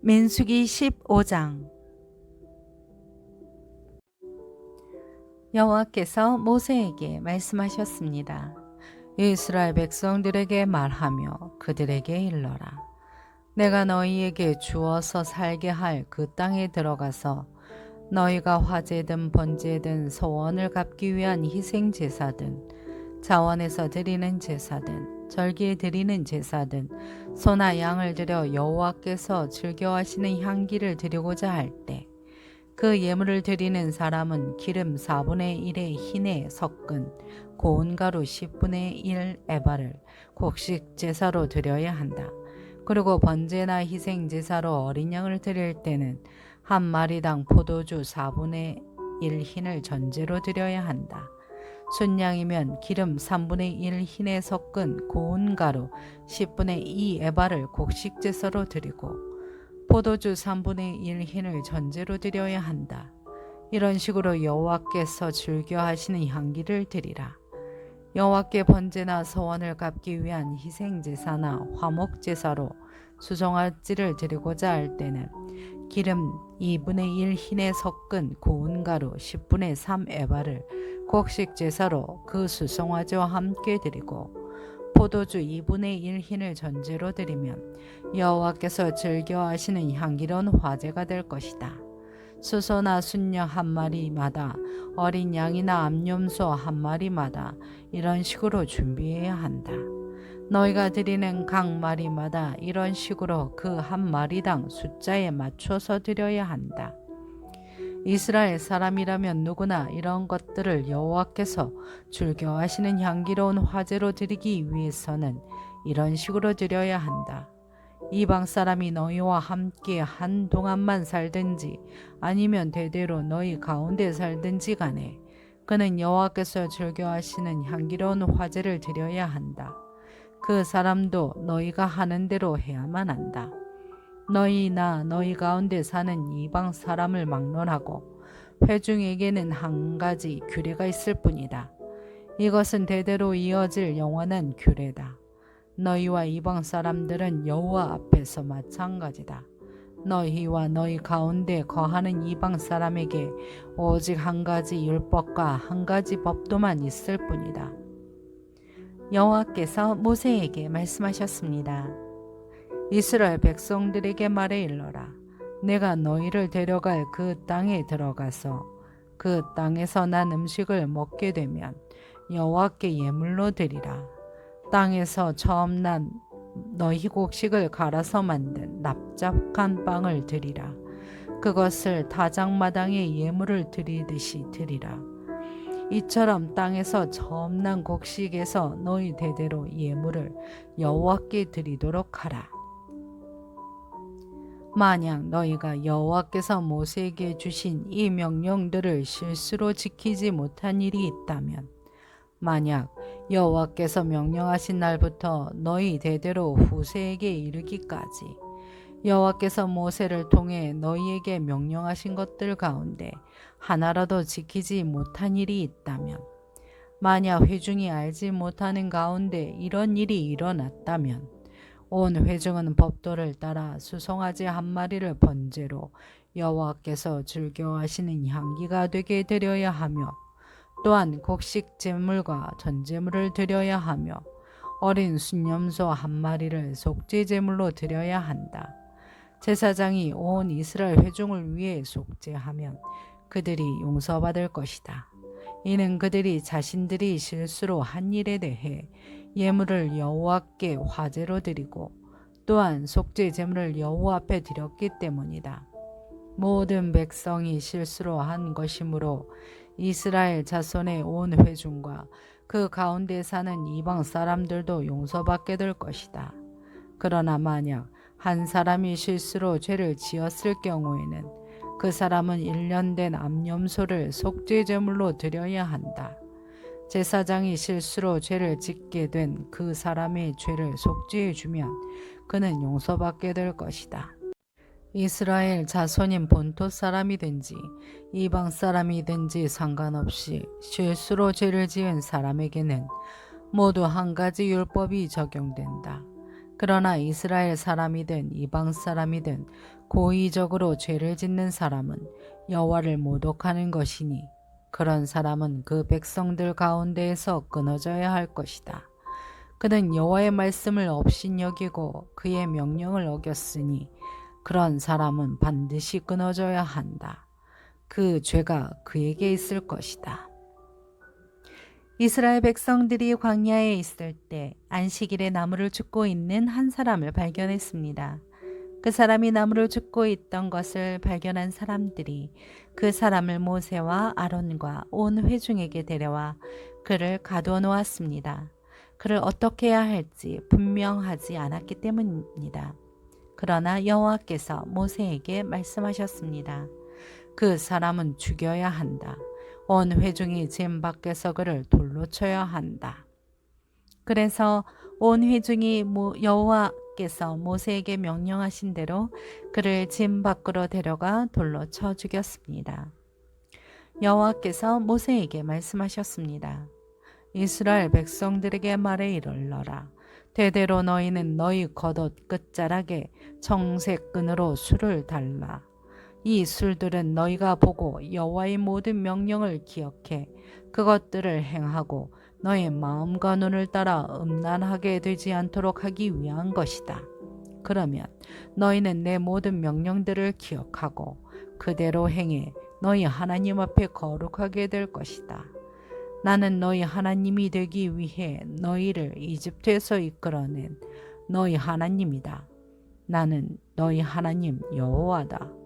민수기 15장. 여호와께서 모세에게 말씀하셨습니다. 이스라엘 백성들에게 말하며 그들에게 일러라. 내가 너희에게 주어서 살게 할 그 땅에 들어가서 너희가 화제든 번제든 소원을 갚기 위한 희생 제사든 자원에서 드리는 제사든 절기에 드리는 제사든 소나 양을 드려 여호와께서 즐겨하시는 향기를 드리고자 할 때 그 예물을 드리는 사람은 기름 4분의 1의 흰에 섞은 고운 가루 10분의 1 에바를 곡식 제사로 드려야 한다. 그리고 번제나 희생 제사로 어린 양을 드릴 때는 한 마리당 포도주 4분의 1 흰을 전제로 드려야 한다. 순양이면 기름 3분의 1 흰에 섞은 고운 가루 10분의 2 에바를 곡식 제사로 드리고 포도주 3분의 1 흰을 전제로 드려야 한다. 이런 식으로 여호와께서 즐겨 하시는 향기를 드리라. 여호와께 번제나 소원을 갚기 위한 희생 제사나 화목 제사로 수송아지를 드리고자 할 때는 기름 2분의 1 흰에 섞은 고운 가루 10분의 3 에바를 곡식 제사로 그 수송아지와 함께 드리고 포도주 2분의 1 흰을 전제로 드리면 여호와께서 즐겨하시는 향기로운 화제가 될 것이다. 수소나 순녀 한 마리마다 어린 양이나 암염소 한 마리마다 이런 식으로 준비해야 한다. 너희가 드리는 각 마리마다 이런 식으로 그 한 마리당 숫자에 맞춰서 드려야 한다. 이스라엘 사람이라면 누구나 이런 것들을 여호와께서 즐겨하시는 향기로운 화제로 드리기 위해서는 이런 식으로 드려야 한다. 이방 사람이 너희와 함께 한동안만 살든지 아니면 대대로 너희 가운데 살든지 간에 그는 여호와께서 즐겨하시는 향기로운 화제를 드려야 한다. 그 사람도 너희가 하는 대로 해야만 한다. 너희나 너희 가운데 사는 이방 사람을 막론하고 회중에게는 한 가지 규례가 있을 뿐이다. 이것은 대대로 이어질 영원한 규례다. 너희와 이방 사람들은 여호와 앞에서 마찬가지다. 너희와 너희 가운데 거하는 이방 사람에게 오직 한 가지 율법과 한 가지 법도만 있을 뿐이다. 여호와께서 모세에게 말씀하셨습니다. 이스라엘 백성들에게 말해 일러라. 내가 너희를 데려갈 그 땅에 들어가서 그 땅에서 난 음식을 먹게 되면 여호와께 예물로 드리라. 땅에서 처음 난 너희 곡식을 갈아서 만든 납작한 빵을 드리라. 그것을 타작마당에 예물을 드리듯이 드리라. 이처럼 땅에서 처음 난 곡식에서 너희 대대로 예물을 여호와께 드리도록 하라. 만약 너희가 여호와께서 모세에게 주신 이 명령들을 실수로 지키지 못한 일이 있다면 만약 여호와께서 명령하신 날부터 너희 대대로 후세에게 이르기까지 여호와께서 모세를 통해 너희에게 명령하신 것들 가운데 하나라도 지키지 못한 일이 있다면 만약 회중이 알지 못하는 가운데 이런 일이 일어났다면 온 회중은 법도를 따라 수송아지 한 마리를 번제로 여호와께서 즐겨하시는 향기가 되게 드려야 하며 또한 곡식 제물과 전제물을 드려야 하며 어린 순염소 한 마리를 속죄 제물로 드려야 한다. 제사장이 온 이스라엘 회중을 위해 속죄하면 그들이 용서받을 것이다. 이는 그들이 자신들이 실수로 한 일에 대해 예물을 여호와께 화제로 드리고 또한 속죄 제물을 여호와 앞에 드렸기 때문이다. 모든 백성이 실수로 한 것이므로 이스라엘 자손의 온 회중과 그 가운데 사는 이방 사람들도 용서받게 될 것이다. 그러나 만약 한 사람이 실수로 죄를 지었을 경우에는 그 사람은 1년 된 암염소를 속죄 제물로 드려야 한다. 제사장이 실수로 죄를 짓게 된 그 사람의 죄를 속죄해 주면 그는 용서받게 될 것이다. 이스라엘 자손인 본토 사람이든지 이방 사람이든지 상관없이 실수로 죄를 지은 사람에게는 모두 한 가지 율법이 적용된다. 그러나 이스라엘 사람이든 이방 사람이든 고의적으로 죄를 짓는 사람은 여호와를 모독하는 것이니 그런 사람은 그 백성들 가운데에서 끊어져야 할 것이다. 그는 여호와의 말씀을 업신여기고 그의 명령을 어겼으니 그런 사람은 반드시 끊어져야 한다. 그 죄가 그에게 있을 것이다. 이스라엘 백성들이 광야에 있을 때 안식일에 나무를 줍고 있는 한 사람을 발견했습니다. 그 사람이 나무를 줍고 있던 것을 발견한 사람들이 그 사람을 모세와 아론과 온 회중에게 데려와 그를 가두어 놓았습니다. 그를 어떻게 해야 할지 분명하지 않았기 때문입니다. 그러나 여호와께서 모세에게 말씀하셨습니다. 그 사람은 죽여야 한다. 온 회중이 진 밖에서 그를 돌로 쳐야 한다. 그래서 온 회중이 여호와께서 모세에게 명령하신 대로 그를 진 밖으로 데려가 돌로 쳐 죽였습니다. 여호와께서 모세에게 말씀하셨습니다. 이스라엘 백성들에게 말해 이르러라. 대대로 너희는 너희 겉옷 끝자락에 청색 끈으로 술을 달라. 이 술들은 너희가 보고 여호와의 모든 명령을 기억해 그것들을 행하고 너의 마음과 눈을 따라 음란하게 되지 않도록 하기 위한 것이다. 그러면 너희는 내 모든 명령들을 기억하고 그대로 행해 너희 하나님 앞에 거룩하게 될 것이다. 나는 너희 하나님이 되기 위해 너희를 이집트에서 이끌어낸 너희 하나님이다. 나는 너희 하나님 여호와다.